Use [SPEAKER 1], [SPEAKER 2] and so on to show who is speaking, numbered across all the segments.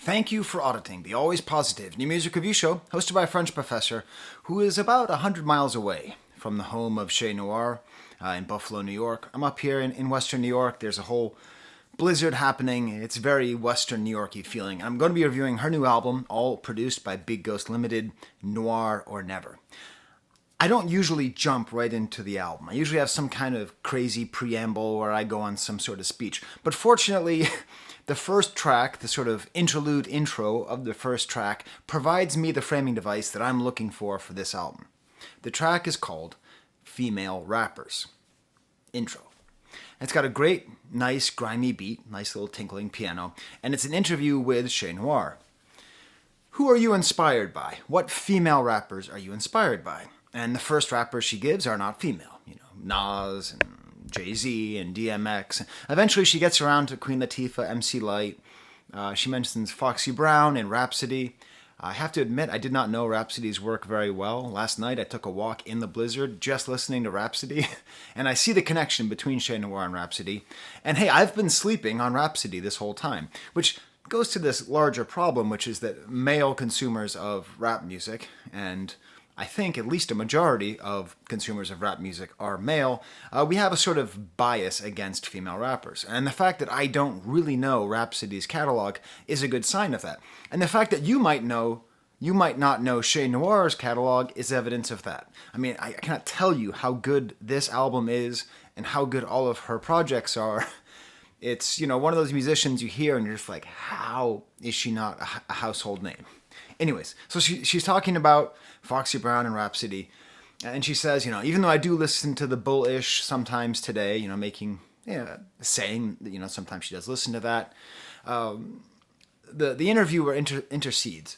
[SPEAKER 1] Thank you for auditing the always positive new music review show hosted by a French professor who is about 100 miles away from the home of Noir in Buffalo, New York. I'm up here in Western New York. There's a whole blizzard happening. It's very Western New York-y feeling. I'm going to be reviewing her new album, all produced by Big Ghost Limited, Noir or Never. I don't usually jump right into the album. I usually have some kind of crazy preamble where I go on some sort of speech. But fortunately, the first track, the sort of interlude intro of the first track, provides me the framing device that I'm looking for this album. The track is called Female Rappers. Intro. It's got a great, nice, grimy beat, nice little tinkling piano, and it's an interview with Noir. Who are you inspired by? What female rappers are you inspired by? And the first rappers she gives are not female. Nas and Jay-Z and DMX. Eventually she gets around to Queen Latifah, MC Lyte. She mentions Foxy Brown and Rhapsody. I have to admit, I did not know Rhapsody's work very well. Last night I took a walk in the blizzard just listening to Rhapsody, and I see the connection between Noir and Rhapsody. And hey, I've been sleeping on Rhapsody this whole time, which goes to this larger problem, which is that male consumers of rap music, and I think at least a majority of consumers of rap music are male, we have a sort of bias against female rappers. And the fact that I don't really know Rhapsody's catalog is a good sign of that. And the fact that you might not know Noir's catalog is evidence of that. I mean, I cannot tell you how good this album is and how good all of her projects are. It's, one of those musicians you hear and you're just like, how is she not a household name? Anyways, so she's talking about Foxy Brown and Rhapsody, and she says, even though I do listen to the Bullish sometimes today, saying that, sometimes she does listen to that, the interviewer intercedes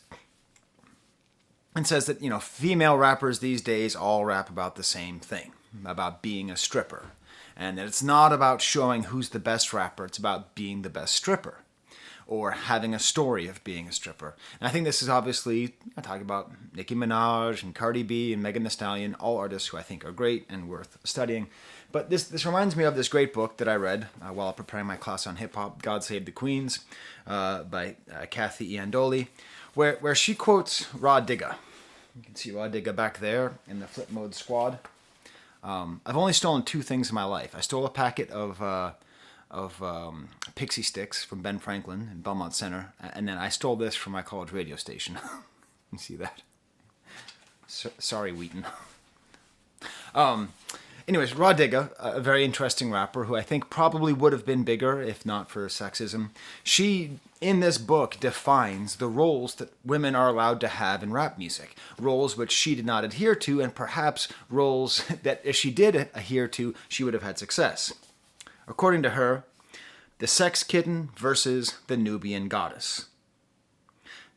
[SPEAKER 1] and says that, female rappers these days all rap about the same thing, about being a stripper, and that it's not about showing who's the best rapper, it's about being the best stripper, or having a story of being a stripper. And I think this is obviously, I talk about Nicki Minaj and Cardi B and Megan Thee Stallion, all artists who I think are great and worth studying. But this reminds me of this great book that I read while preparing my class on hip-hop, God Save the Queens, by Kathy Iandoli, where she quotes Raw Digga. You can see Raw Digga back there in the Flip Mode squad. I've only stolen two things in my life. I stole a packet of Pixie Sticks from Ben Franklin in Belmont Center, and then I stole this from my college radio station. You see that? Sorry, Wheaton. Anyways, Raw Digga, a very interesting rapper who I think probably would have been bigger if not for sexism. She, in this book, defines the roles that women are allowed to have in rap music. Roles which she did not adhere to, and perhaps roles that if she did adhere to, she would have had success. According to her, the sex kitten versus the Nubian goddess.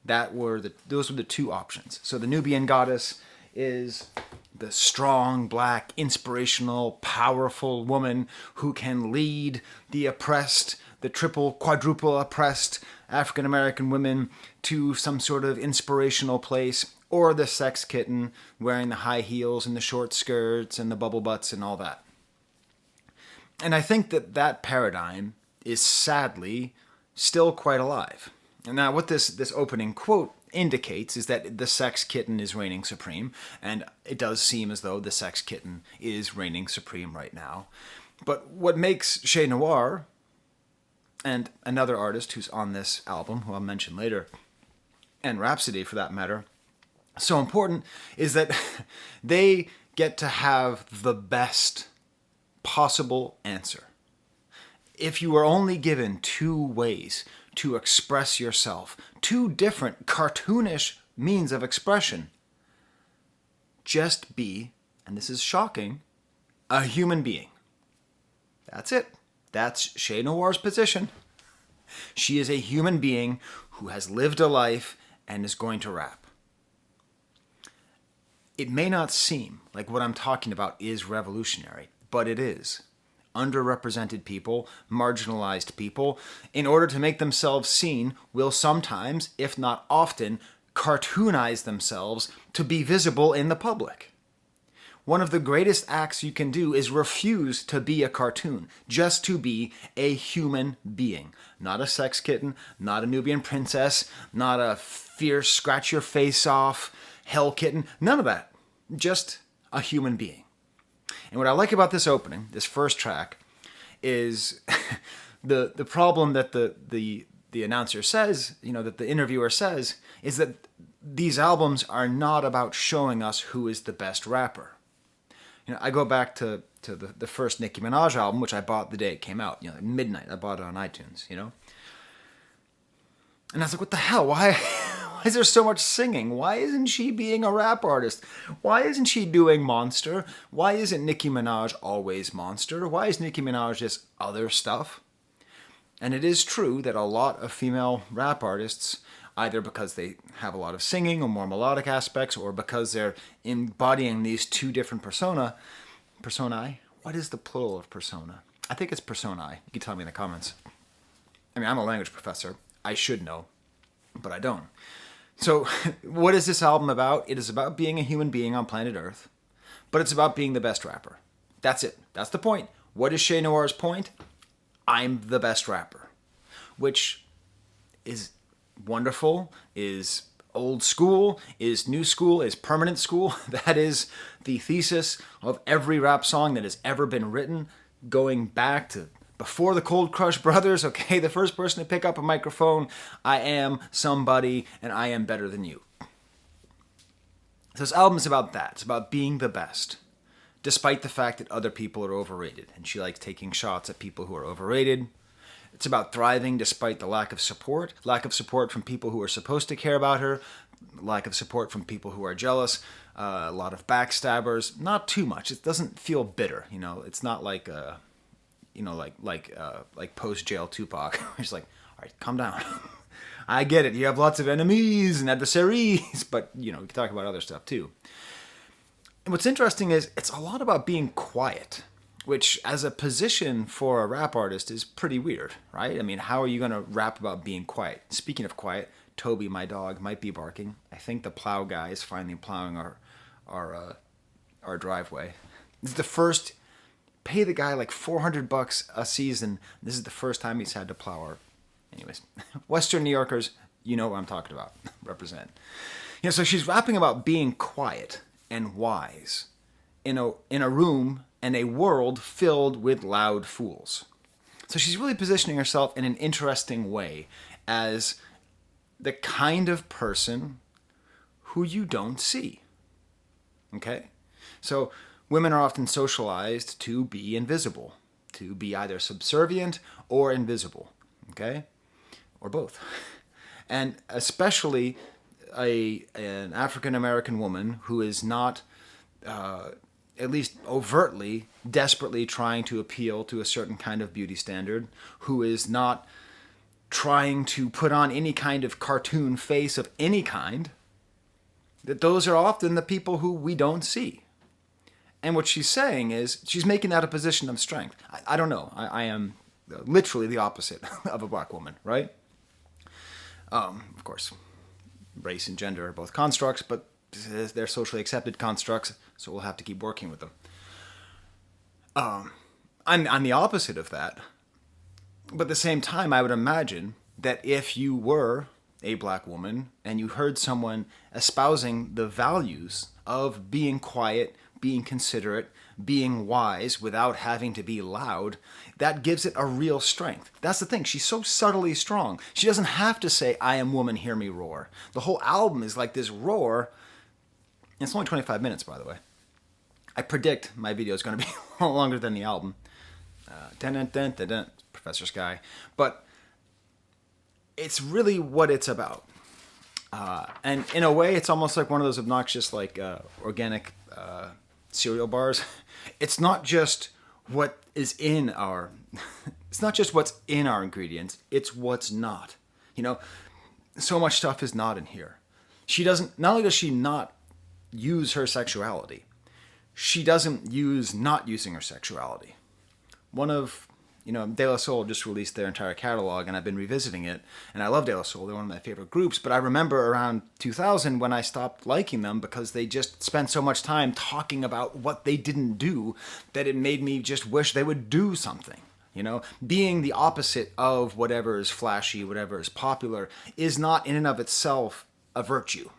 [SPEAKER 1] Those were the two options. So the Nubian goddess is the strong, black, inspirational, powerful woman who can lead the oppressed, the triple, quadruple oppressed African American women to some sort of inspirational place, or the sex kitten wearing the high heels and the short skirts and the bubble butts and all that. And I think that paradigm is sadly still quite alive. And now what this opening quote indicates is that the sex kitten is reigning supreme, and it does seem as though the sex kitten is reigning supreme right now. But what makes Noir, and another artist who's on this album, who I'll mention later, and Rhapsody for that matter, so important is that they get to have the best possible answer. If you are only given two ways to express yourself, two different cartoonish means of expression, just be, and this is shocking, a human being. That's it. That's Noir's position. She is a human being who has lived a life and is going to rap. It may not seem like what I'm talking about is revolutionary, but it is. Underrepresented people, marginalized people, in order to make themselves seen, will sometimes, if not often, cartoonize themselves to be visible in the public. One of the greatest acts you can do is refuse to be a cartoon, just to be a human being. Not a sex kitten, not a Nubian princess, not a fierce scratch your face off hell kitten, none of that. Just a human being. And what I like about this opening, this first track, is the problem that the announcer says, that the interviewer says, is that these albums are not about showing us who is the best rapper. I go back to the first Nicki Minaj album, which I bought the day it came out. At midnight, I bought it on iTunes. And I was like, what the hell? Why is there so much singing? Why isn't she being a rap artist? Why isn't she doing Monster? Why isn't Nicki Minaj always Monster? Why is Nicki Minaj just other stuff? And it is true that a lot of female rap artists, either because they have a lot of singing or more melodic aspects, or because they're embodying these two different personae. What is the plural of persona? I think it's personae. You can tell me in the comments. I'm a language professor. I should know, but I don't. So what is this album about? It is about being a human being on planet Earth, but it's about being the best rapper. That's it. That's the point. What is Che Noir's point? I'm the best rapper, which is wonderful, is old school, is new school, is permanent school. That is the thesis of every rap song that has ever been written, going back to before the Cold Crush Brothers. Okay, the first person to pick up a microphone, I am somebody and I am better than you. So this album is about that. It's about being the best, despite the fact that other people are overrated. And she likes taking shots at people who are overrated. It's about thriving despite the lack of support from people who are supposed to care about her, lack of support from people who are jealous, a lot of backstabbers. Not too much. It doesn't feel bitter. It's not like like post-jail Tupac. He's like, all right, calm down. I get it. You have lots of enemies and adversaries, but we can talk about other stuff too. And what's interesting is it's a lot about being quiet, which as a position for a rap artist is pretty weird, right? How are you going to rap about being quiet? Speaking of quiet, Toby, my dog, might be barking. I think the plow guy is finally plowing our driveway. This is the first. Pay the guy like $400 a season. This is the first time he's had to plow our. Anyways, Western New Yorkers, you know what I'm talking about. Represent. So she's rapping about being quiet and wise in a room and a world filled with loud fools. So she's really positioning herself in an interesting way as the kind of person who you don't see. Okay? So women are often socialized to be invisible, to be either subservient or invisible, okay? Or both. And especially an African-American woman who is not, at least overtly, desperately trying to appeal to a certain kind of beauty standard, who is not trying to put on any kind of cartoon face of any kind, that those are often the people who we don't see. And what she's saying is, she's making that a position of strength. I don't know. I am literally the opposite of a black woman, right? Of course, race and gender are both constructs, but they're socially accepted constructs, so we'll have to keep working with them. I'm the opposite of that. But at the same time, I would imagine that if you were a black woman and you heard someone espousing the values of being quiet, being considerate, being wise without having to be loud, that gives it a real strength. That's the thing. She's so subtly strong. She doesn't have to say, I am woman, hear me roar. The whole album is like this roar. It's only 25 minutes, by the way. I predict my video is going to be longer than the album. Professor Sky. But it's really what it's about. And in a way, it's almost like one of those obnoxious, organic cereal bars. It's not just what is in our. It's not just what's in our ingredients. It's what's not. So much stuff is not in here. She doesn't. Not only does she not use her sexuality, she doesn't use not using her sexuality. One of You know, De La Soul just released their entire catalog, and I've been revisiting it, and I love De La Soul. They're one of my favorite groups, but I remember around 2000 when I stopped liking them because they just spent so much time talking about what they didn't do that it made me just wish they would do something. You know, being the opposite of whatever is flashy, whatever is popular, is not in and of itself a virtue.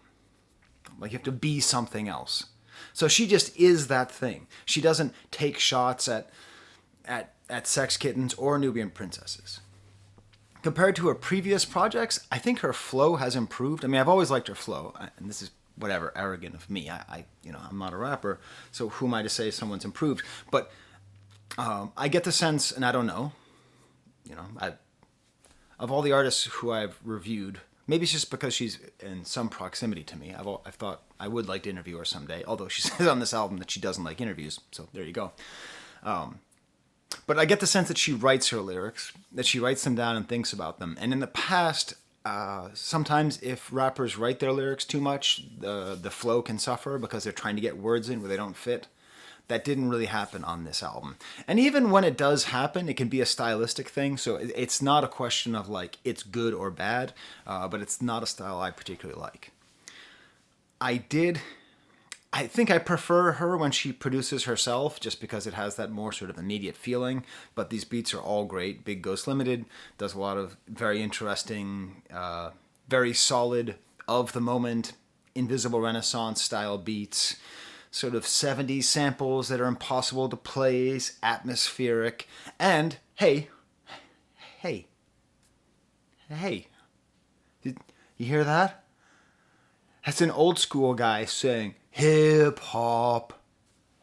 [SPEAKER 1] Like, you have to be something else. So she just is that thing. She doesn't take shots at Sex Kittens or Nubian Princesses. Compared to her previous projects, I think her flow has improved. I mean, I've always liked her flow, and this is whatever arrogant of me. I'm not a rapper, so who am I to say someone's improved? But I get the sense, and I don't know, of all the artists who I've reviewed, maybe it's just because she's in some proximity to me. I've thought I would like to interview her someday, although she says on this album that she doesn't like interviews, so there you go. But I get the sense that she writes her lyrics, that she writes them down and thinks about them. And in the past, sometimes if rappers write their lyrics too much, the flow can suffer because they're trying to get words in where they don't fit. That didn't really happen on this album. And even when it does happen, it can be a stylistic thing. So it's not a question of like it's good or bad, but it's not a style I particularly like. I think I prefer her when she produces herself just because it has that more sort of immediate feeling. But these beats are all great. Big Ghost Limited does a lot of very interesting, very solid, of the moment, Invisible Renaissance style beats. Sort of 70s samples that are impossible to place, atmospheric, and hey, did you hear that? That's an old school guy saying hip hop.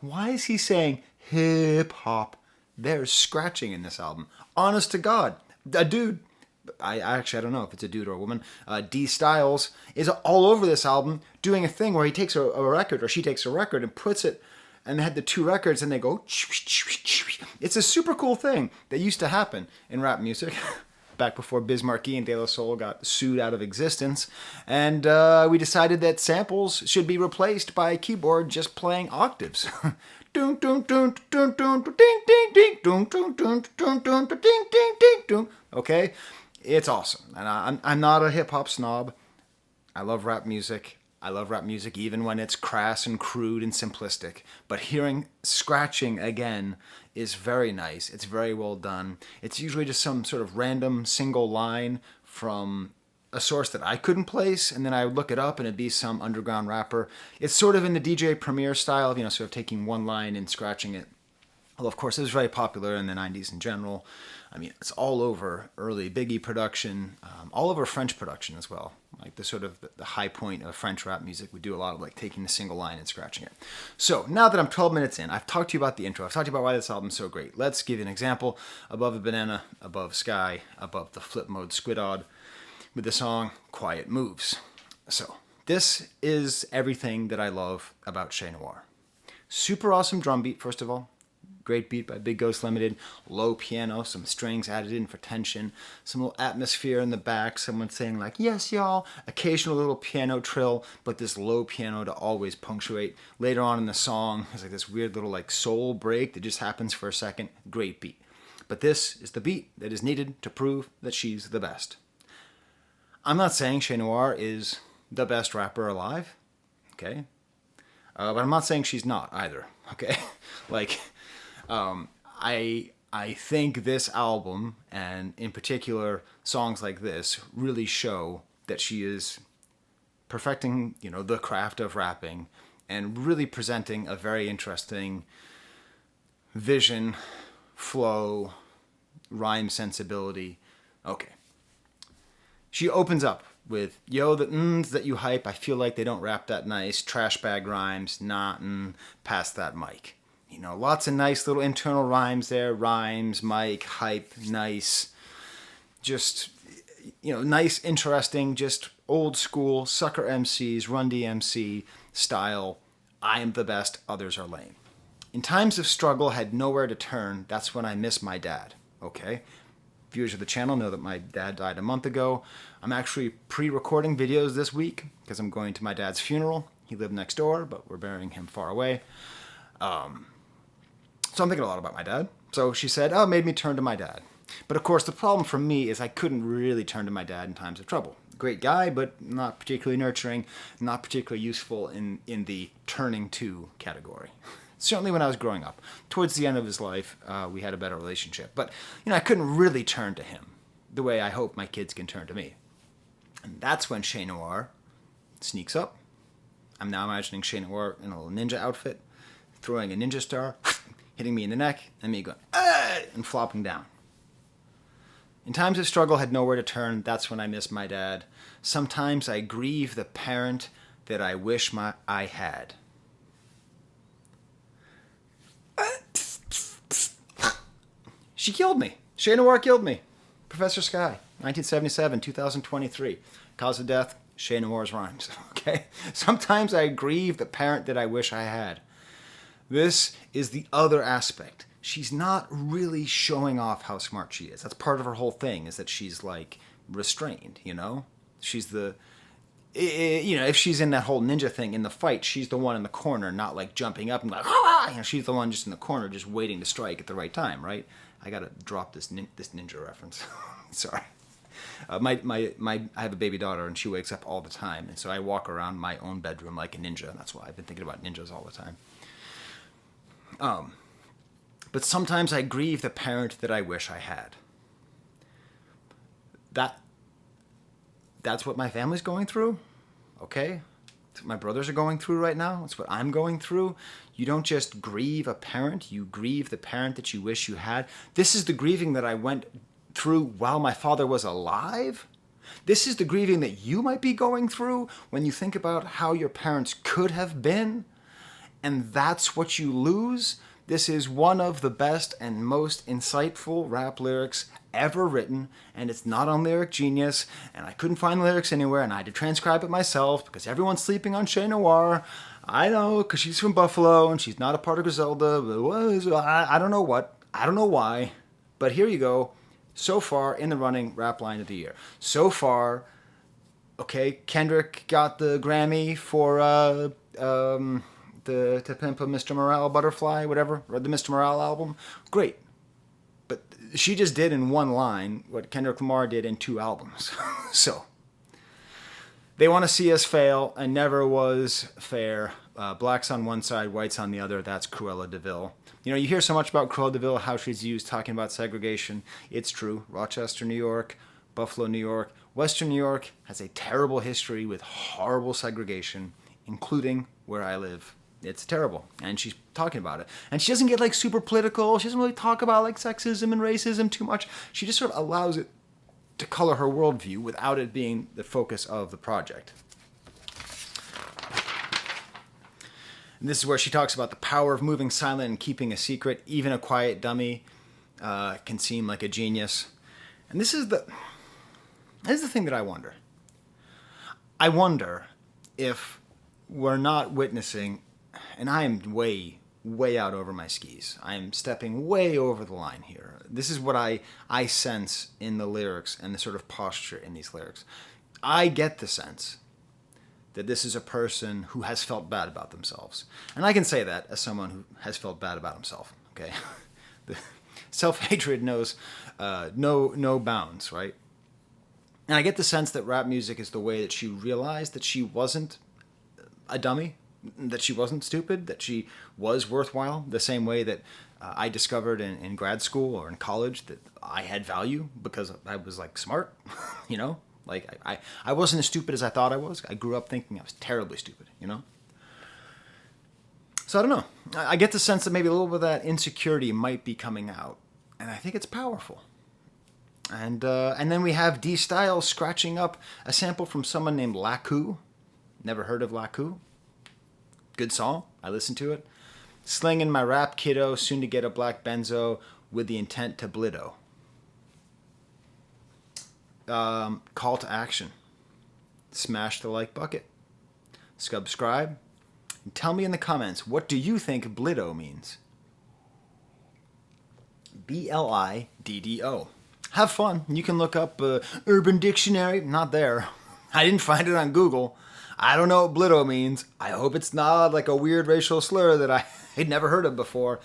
[SPEAKER 1] Why is he saying hip hop? There's scratching in this album. Honest to God, a dude. I don't know if it's a dude or a woman. D Styles is all over this album doing a thing where he takes a record, or she takes a record and puts it, and they had the two records and they go. It's a super cool thing that used to happen in rap music back before Biz Markie and De La Soul got sued out of existence. And we decided that samples should be replaced by a keyboard just playing octaves. Ding ding ding ding ding ding ding ding ding ding ding ding ding. Okay. It's awesome, and I'm not a hip-hop snob. I love rap music. I love rap music even when it's crass and crude and simplistic. But hearing scratching again is very nice. It's very well done. It's usually just some sort of random single line from a source that I couldn't place, and then I would look it up and it'd be some underground rapper. It's sort of in the DJ Premier style, sort of taking one line and scratching it. Well, of course, it was very popular in the 90s in general. I mean, it's all over early Biggie production, all over French production as well. Like the sort of the high point of French rap music would do a lot of like taking a single line and scratching it. So now that I'm 12 minutes in, I've talked to you about the intro. I've talked to you about why this album's so great. Let's give you an example. Above a Banana, Above Sky, Above the Flip Mode Squidod with the song Quiet Moves. So this is everything that I love about Chez Noir. Super awesome drum beat, first of all. Great beat by Big Ghost Limited. Low piano, some strings added in for tension. Some little atmosphere in the back. Someone saying like, yes, y'all. Occasional little piano trill, but this low piano to always punctuate. Later on in the song, there's like this weird little like soul break that just happens for a second. Great beat. But this is the beat that is needed to prove that she's the best. I'm not saying Chez Noir is the best rapper alive. Okay? But I'm not saying she's not either. Okay? Like... I think this album, and in particular songs like this, really show that she is perfecting, the craft of rapping and really presenting a very interesting vision, flow, rhyme sensibility. Okay. She opens up with, yo, the n's that you hype, I feel like they don't rap that nice, trash bag rhymes, pass that mic. Lots of nice little internal rhymes there. Rhymes, mic, hype, nice. Just, nice, interesting, just old school, sucker MCs, Run DMC style. I am the best, others are lame. In times of struggle, had nowhere to turn. That's when I miss my dad. Okay? Viewers of the channel know that my dad died a month ago. I'm actually pre-recording videos this week because I'm going to my dad's funeral. He lived next door, but we're burying him far away. So I'm thinking a lot about my dad. So she said, oh, it made me turn to my dad. But of course, the problem for me is I couldn't really turn to my dad in times of trouble. Great guy, but not particularly nurturing, not particularly useful in the turning to category. Certainly when I was growing up. Towards the end of his life, we had a better relationship. But, I couldn't really turn to him the way I hope my kids can turn to me. And that's when Chez Noir sneaks up. I'm now imagining Chez Noir in a little ninja outfit, throwing a ninja star, hitting me in the neck, and me going, ah! And flopping down. In times of struggle, had nowhere to turn. That's when I miss my dad. Sometimes I grieve the parent that I wish I had. She killed me. Chez Noir killed me. Professor Sky, 1977, 2023. Cause of death, Chez Noir's rhymes. Okay? Sometimes I grieve the parent that I wish I had. This is the other aspect. She's not really showing off how smart she is. That's part of her whole thing, is that she's like restrained, She's the, if she's in that whole ninja thing in the fight, she's the one in the corner, not like jumping up and like, ah! She's the one just in the corner, just waiting to strike at the right time, right? I gotta drop this ninja reference. Sorry. I have a baby daughter and she wakes up all the time, and so I walk around my own bedroom like a ninja. That's why I've been thinking about ninjas all the time. But sometimes I grieve the parent that I wish I had. That's what my family's going through, okay? That's what my brothers are going through right now. That's what I'm going through. You don't just grieve a parent, you grieve the parent that you wish you had. This is the grieving that I went through while my father was alive. This is the grieving that you might be going through when you think about how your parents could have been, and that's what you lose. This is one of the best and most insightful rap lyrics ever written, and it's not on Lyric Genius, and I couldn't find the lyrics anywhere, and I had to transcribe it myself because everyone's sleeping on Chez Noir. I know, because she's from Buffalo, and she's not a part of Griselda. I don't know what. I don't know why. But here you go. So far, in the running, rap line of the year. So far, okay, Kendrick got the Grammy for the To Pimp a Mr. Morale Butterfly, whatever, or the Mr. Morale album. Great. But she just did in one line what Kendrick Lamar did in 2 albums. So, they want to see us fail, and never was fair. Blacks on one side, whites on the other. That's Cruella de Vil. You hear so much about Cruella de Vil, how she's used talking about segregation. It's true. Rochester, New York, Buffalo, New York. Western New York has a terrible history with horrible segregation, including where I live. It's terrible. And she's talking about it. And she doesn't get like super political. She doesn't really talk about like sexism and racism too much. She just sort of allows it to color her worldview without it being the focus of the project. And this is where she talks about the power of moving silent and keeping a secret. Even a quiet dummy can seem like a genius. And this is the thing that I wonder. I wonder if we're not witnessing, and I am way, way out over my skis. I am stepping way over the line here. This is what I sense in the lyrics and the sort of posture in these lyrics. I get the sense that this is a person who has felt bad about themselves. And I can say that as someone who has felt bad about himself, okay? The self-hatred knows no bounds, right? And I get the sense that rap music is the way that she realized that she wasn't a dummy, that she wasn't stupid, that she was worthwhile, the same way that I discovered in grad school or in college that I had value because I was like smart, Like, I wasn't as stupid as I thought I was. I grew up thinking I was terribly stupid, So I don't know. I get the sense that maybe a little bit of that insecurity might be coming out. And I think it's powerful. And then we have D Styles scratching up a sample from someone named Laku. Never heard of Laku. Good song. I listened to it. Slinging my rap kiddo, soon to get a black benzo with the intent to blitto. Call to action. Smash the like bucket. Subscribe. And tell me in the comments, what do you think blitto means? Bliddo. Have fun. You can look up Urban Dictionary. Not there. I didn't find it on Google. I don't know what blitto means. I hope it's not like a weird racial slur that I had never heard of before.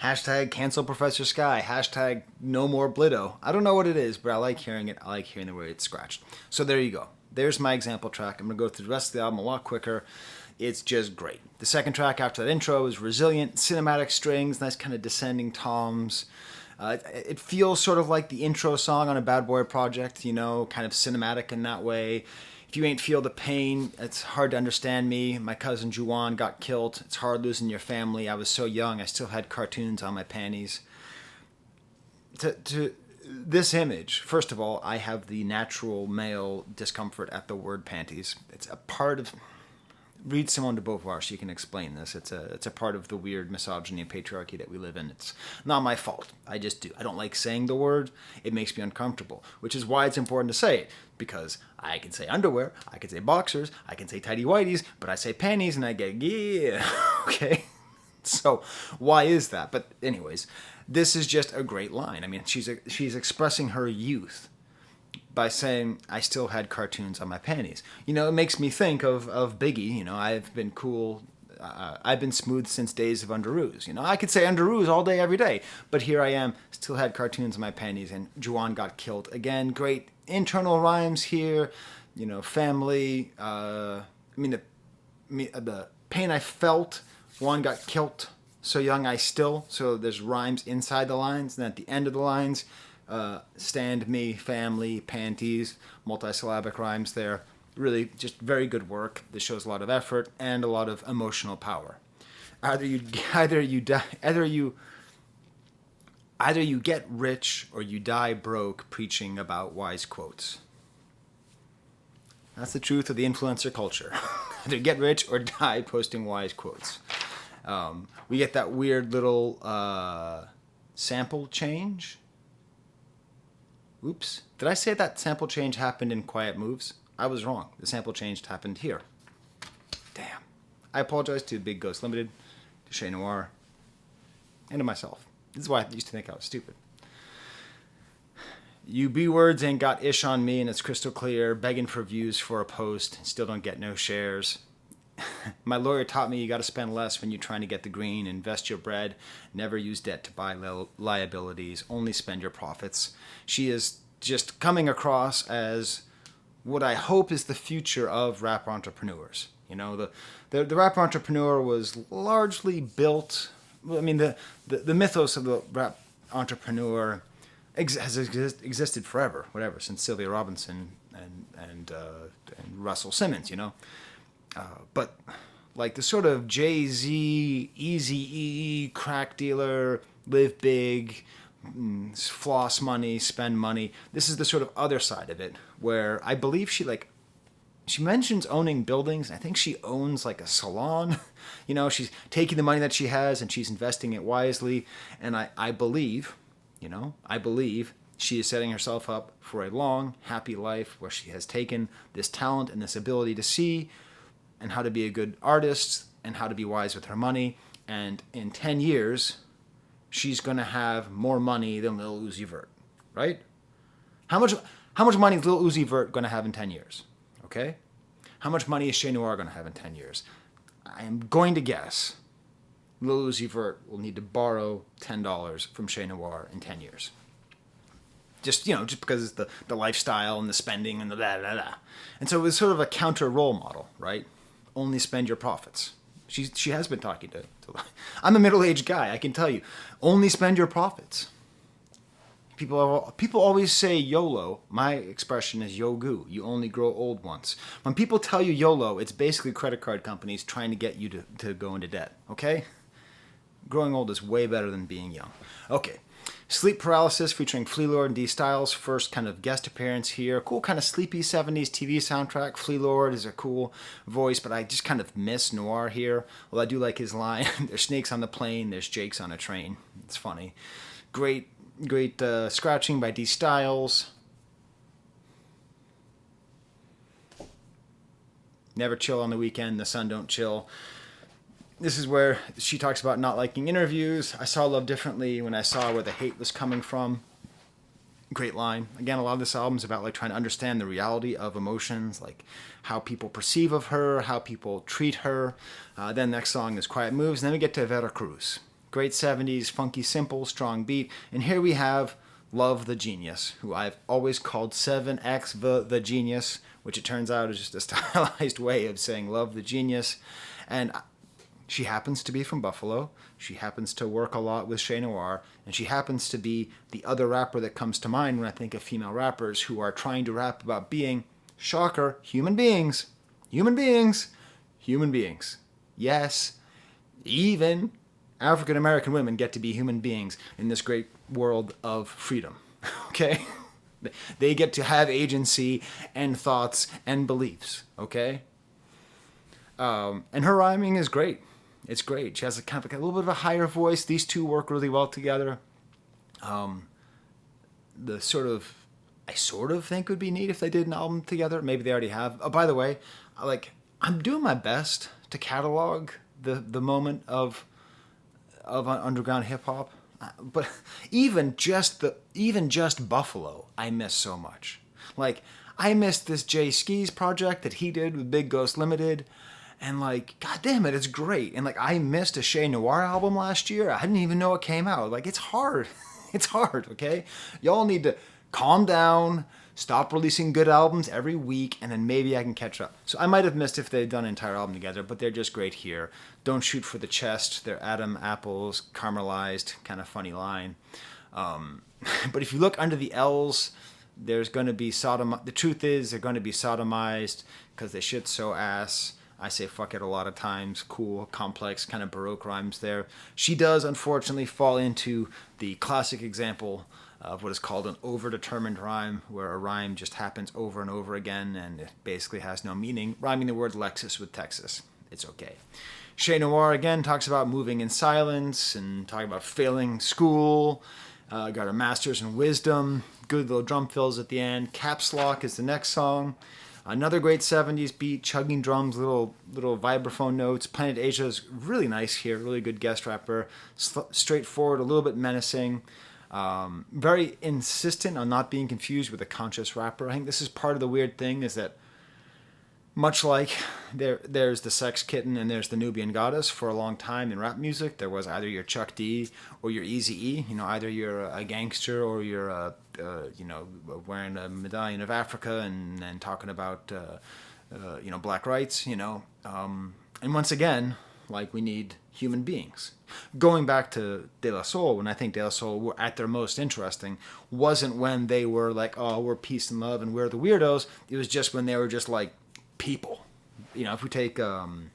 [SPEAKER 1] Hashtag cancel Professor Sky. Hashtag no more Blitto. I don't know what it is, but I like hearing it. I like hearing the way it's scratched. So there you go. There's my example track. I'm going to go through the rest of the album a lot quicker. It's just great. The second track after that intro is resilient, cinematic strings, nice kind of descending toms. It feels sort of like the intro song on a Bad Boy project, you know, kind of cinematic in that way. If you ain't feel the pain, it's hard to understand me. My cousin Juwan got killed. It's hard losing your family. I was so young, I still had cartoons on my panties. To this image, first of all, I have the natural male discomfort at the word panties. It's a part of... Read Simone de Beauvoir so you can explain this. It's a part of the weird misogyny and patriarchy that we live in. It's not my fault. I just do. I don't like saying the word. It makes me uncomfortable, which is why it's important to say it. Because I can say underwear, I can say boxers, I can say tighty whities, but I say panties and I get, yeah, okay? So why is that? But anyways, this is just a great line. I mean, she's expressing her youth by saying, I still had cartoons on my panties. You know, it makes me think of Biggie. You know, I've been cool. I've been smooth since days of Underoos. You know, I could say Underoos all day, every day. But here I am, still had cartoons on my panties, and Juwan got killed. Again, great internal rhymes here. You know, family. The pain I felt. Juwan got killed. So young I still. So there's rhymes inside the lines. And at the end of the lines... stand me, family, panties, multisyllabic rhymes there. Really just very good work. This shows a lot of effort and a lot of emotional power. Either you get rich or you die broke preaching about wise quotes. That's the truth of the influencer culture. Either get rich or die posting wise quotes. We get that weird little sample change. Oops. Did I say that sample change happened in Quiet Moves? I was wrong. The sample change happened here. Damn. I apologize to Big Ghost Limited, to Chez Noir, and to myself. This is why I used to think I was stupid. You B-words ain't got ish on me, and it's crystal clear. Begging for views for a post. Still don't get no shares. My lawyer taught me you got to spend less when you're trying to get the green. Invest your bread. Never use debt to buy liabilities. Only spend your profits. She is just coming across as what I hope is the future of rap entrepreneurs. You know, the rap entrepreneur was largely built... I mean, the mythos of the rap entrepreneur has existed forever, whatever, since Sylvia Robinson and Russell Simmons, you know. But like the sort of Jay-Z, Eazy-E, crack dealer, live big, floss money, spend money. This is the sort of other side of it, where I believe she mentions owning buildings. I think she owns like a salon. You know, she's taking the money that she has and she's investing it wisely. And I believe she is setting herself up for a long, happy life where she has taken this talent and this ability to see and how to be a good artist, and how to be wise with her money. And in 10 years, she's going to have more money than Lil Uzi Vert, right? How much money is Lil Uzi Vert going to have in 10 years, okay? How much money is Chez Noir going to have in 10 years? I am going to guess Lil Uzi Vert will need to borrow $10 from Chez Noir in 10 years. Just because it's the lifestyle and the spending and the blah, blah, blah. And so it was sort of a counter role model, right? Only spend your profits. She has been talking to I'm a middle-aged guy, I can tell you. Only spend your profits. People always say YOLO. My expression is YOGU. You only grow old once. When people tell you YOLO, it's basically credit card companies trying to get you to go into debt, okay? Growing old is way better than being young. Okay. Sleep Paralysis featuring Flea Lord and D Styles. First kind of guest appearance here. Cool kind of sleepy 70s TV soundtrack. Flea Lord is a cool voice, but I just kind of miss Noir here. Well, I do like his line. There's snakes on the plane. There's Jakes on a train. It's funny. Great scratching by D Styles. Never chill on the weekend. The sun don't chill. This is where she talks about not liking interviews. I saw love differently when I saw where the hate was coming from. Great line. Again, a lot of this album is about like trying to understand the reality of emotions, like how people perceive of her, how people treat her. Then next song is Quiet Moves, and then we get to Veracruz. Great 70s, funky, simple, strong beat. And here we have Love the Genius, who I've always called 7X the Genius, which it turns out is just a stylized way of saying Love the Genius. And she happens to be from Buffalo. She happens to work a lot with Chez Noir. And she happens to be the other rapper that comes to mind when I think of female rappers who are trying to rap about being, shocker, human beings. Human beings. Human beings. Yes, even African American women get to be human beings in this great world of freedom. Okay? They get to have agency and thoughts and beliefs. Okay? And her rhyming is great. It's great. She has a kind of a little bit of a higher voice. These two work really well together. I sort of think would be neat if they did an album together. Maybe they already have. Oh, by the way, I'm doing my best to catalog the moment of underground hip hop, but even just Buffalo, I miss so much. Like, I missed this Jay Ski's project that he did with Big Ghost Limited, and like, god damn it, it's great. And like, I missed a Chez Noir album last year. I didn't even know it came out. Like, it's hard. It's hard. Okay, y'all need to calm down. Stop releasing good albums every week, and then maybe I can catch up. So I might have missed if they'd done an entire album together, but they're just great here. Don't shoot for the chest. They're Adam Apple's caramelized, kind of funny line. But if you look under the L's, there's going to be the truth is they're going to be sodomized because they shit so ass. I say fuck it a lot of times. Cool, complex, kind of Baroque rhymes there. She does, unfortunately, fall into the classic example of what is called an overdetermined rhyme, where a rhyme just happens over and over again and it basically has no meaning. Rhyming the word Lexus with Texas. It's okay. Chez Noir, again, talks about moving in silence and talking about failing school. Got a master's in wisdom. Good little drum fills at the end. Caps Lock is the next song. Another great 70s beat, chugging drums, little vibraphone notes. Planet Asia is really nice here, really good guest rapper. Straightforward, a little bit menacing. Very insistent on not being confused with a conscious rapper. I think this is part of the weird thing, is that much like there's the Sex Kitten and there's the Nubian Goddess for a long time in rap music, there was either your Chuck D or your Eazy-E. Either you're a gangster or you're wearing a medallion of Africa and talking about black rights. And once again, like, we need human beings. Going back to De La Soul, when I think De La Soul were at their most interesting, wasn't when they were like, oh, we're peace and love and we're the weirdos. It was just when they were just like people. If we take Open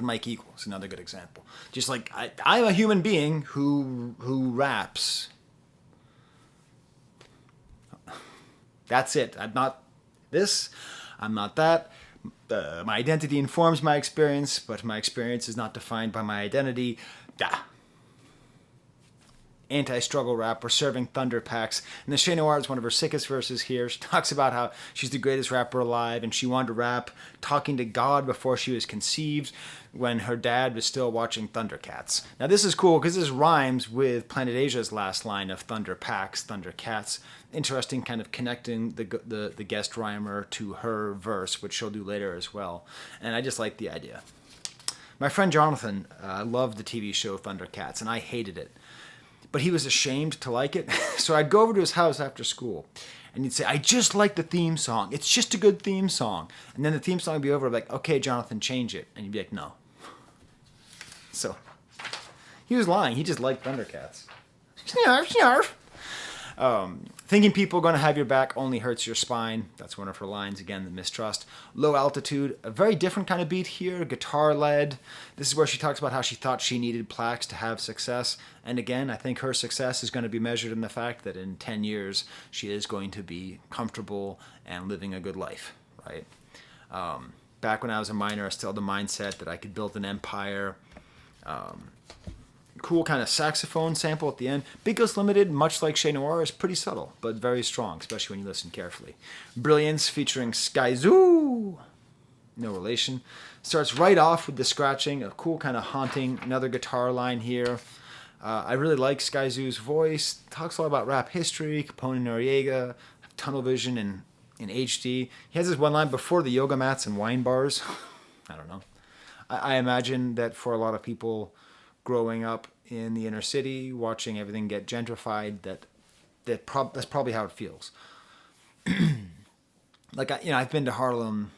[SPEAKER 1] Mike Equals, another good example. Just like, I'm a human being who raps. That's it. I'm not this. I'm not that. My identity informs my experience, but my experience is not defined by my identity. Anti-struggle rapper serving thunder packs. And the Chez Noir is one of her sickest verses here. She talks about how she's the greatest rapper alive and she wanted to rap talking to God before she was conceived, when her dad was still watching Thundercats. Now this is cool because this rhymes with Planet Asia's last line of Thunder Packs, Thundercats. Interesting, kind of connecting the guest rhymer to her verse, which she'll do later as well. And I just like the idea. My friend Jonathan loved the TV show Thundercats, and I hated it. But he was ashamed to like it. So I'd go over to his house after school, and he'd say, I just like the theme song. It's just a good theme song. And then the theme song would be over. I'd be like, okay, Jonathan, change it. And he'd be like, no. So he was lying. He just liked Thundercats. Snarf, snarf. Thinking people are going to have your back only hurts your spine. That's one of her lines, again, the mistrust. Low altitude, a very different kind of beat here, guitar-led. This is where she talks about how she thought she needed plaques to have success. And again, I think her success is going to be measured in the fact that in 10 years, she is going to be comfortable and living a good life, right? Back when I was a minor, I still had the mindset that I could build an empire. Cool kind of saxophone sample at the end. Big Ghost Limited, much like Chez Noir, is pretty subtle, but very strong, especially when you listen carefully. Brilliance featuring Skyzoo, no relation. Starts right off with the scratching, a cool kind of haunting, another guitar line here. I really like Skyzoo's voice. Talks a lot about rap history, Capone and Noriega, tunnel vision in HD. He has this one line, before the yoga mats and wine bars. I don't know. I imagine that for a lot of people growing up in the inner city, watching everything get gentrified, that's probably how it feels. Like, I've been to Harlem,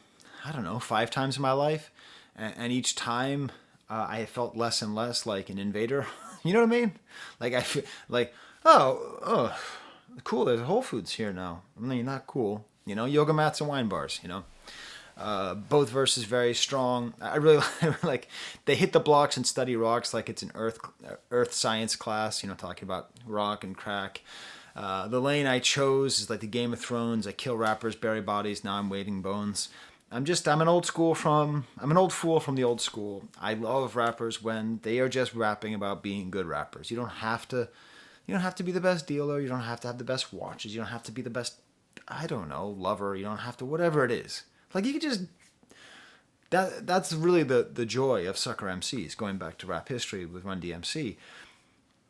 [SPEAKER 1] I don't know, 5 times in my life, and each time I have felt less and less like an invader. You know what I mean? Like, I feel like, oh, cool, there's Whole Foods here now. I mean, not cool. Yoga mats and wine bars, both verses very strong. I really like they hit the blocks and study rocks like it's an earth science class, talking about rock and crack. The lane I chose is like the Game of Thrones. I kill rappers, bury bodies. Now I'm waiting bones. I'm an old fool from the old school. I love rappers when they are just rapping about being good rappers. You don't have to be the best dealer. You don't have to have the best watches. You don't have to be the best, I don't know, lover. You don't have to, whatever it is. Like, you could just, that's really the joy of sucker MCs, going back to rap history with Run DMC.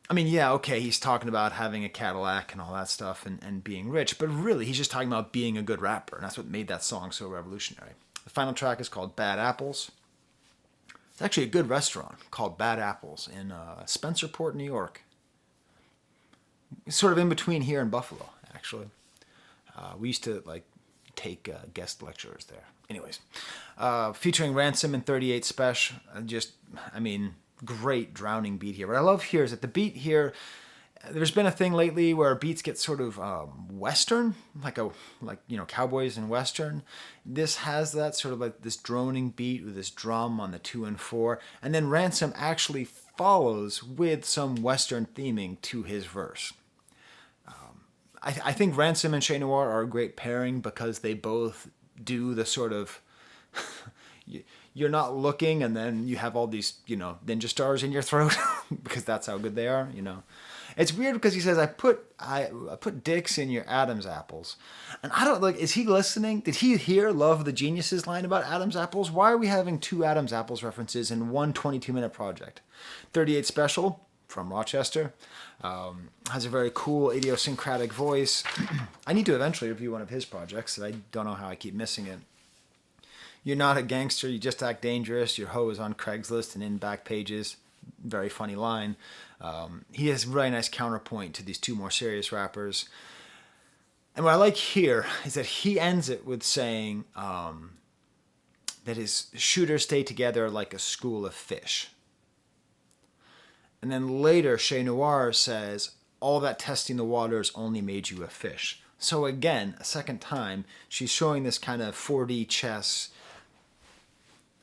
[SPEAKER 1] I mean, yeah, okay, he's talking about having a Cadillac and all that stuff and being rich, but really he's just talking about being a good rapper, and that's what made that song so revolutionary. The final track is called Bad Apples. It's actually a good restaurant called Bad Apples in Spencerport, New York. It's sort of in between here and Buffalo, actually. We used to, take guest lecturers there. Anyways, featuring Ransom and 38 Special. Great drowning beat here. What I love here is that the beat here, there's been a thing lately where beats get sort of Western, like cowboys and Western. This has that sort of like this droning beat with this drum on the 2 and 4, and then Ransom actually follows with some Western theming to his verse. I think Ransom and Che Noir are a great pairing because they both do the sort of you're not looking and then you have all these, ninja stars in your throat because that's how good they are, It's weird because he says, I put dicks in your Adam's apples. And I don't, is he listening? Did he hear Love of the Geniuses line about Adam's apples? Why are we having 2 Adam's apples references in one 22-minute project? 38 Special, from Rochester, has a very cool idiosyncratic voice. I need to eventually review one of his projects. I don't know how I keep missing it. You're not a gangster, you just act dangerous. Your hoe is on Craigslist and in back pages. Very funny line. He has a really nice counterpoint to these 2 more serious rappers. And what I like here is that he ends it with saying that his shooters stay together like a school of fish. And then later, Che Noir says, all that testing the waters only made you a fish. So again, a second time, she's showing this kind of 4D chess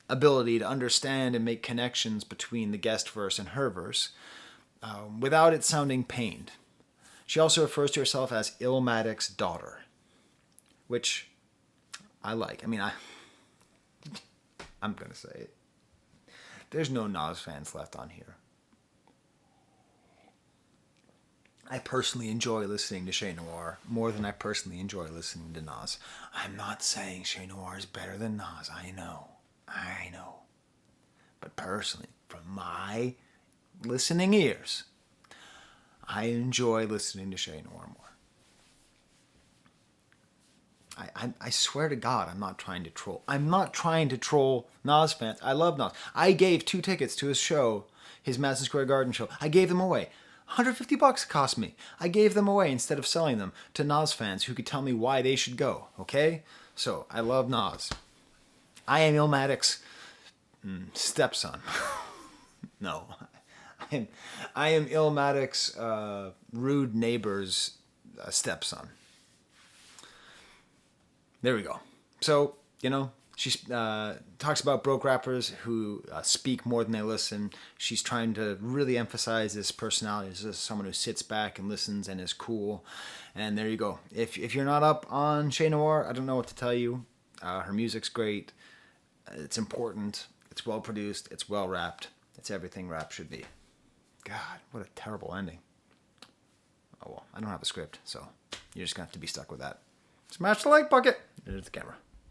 [SPEAKER 1] ability to understand and make connections between the guest verse and her verse without it sounding pained. She also refers to herself as Illmatic's daughter, which I like. I'm going to say it. There's no Nas fans left on here. I personally enjoy listening to Che Noir more than I personally enjoy listening to Nas. I'm not saying Che Noir is better than Nas. I know. But personally, from my listening ears, I enjoy listening to Che Noir more. I swear to God, I'm not trying to troll. I'm not trying to troll Nas fans. I love Nas. I gave 2 tickets to his show, his Madison Square Garden show. I gave them away. $150 it cost me. I gave them away instead of selling them to Nas fans who could tell me why they should go, okay? So, I love Nas. I am Illmatic's stepson. No. I am Illmatic's rude neighbor's stepson. There we go. So, she talks about broke rappers who speak more than they listen. She's trying to really emphasize this personality as someone who sits back and listens and is cool. And there you go. If you're not up on Che Noir, I don't know what to tell you. Her music's great. It's important. It's well produced. It's well rapped. It's everything rap should be. God, what a terrible ending. Oh well, I don't have a script, so you're just going to have to be stuck with that. Smash the like bucket. There's the camera.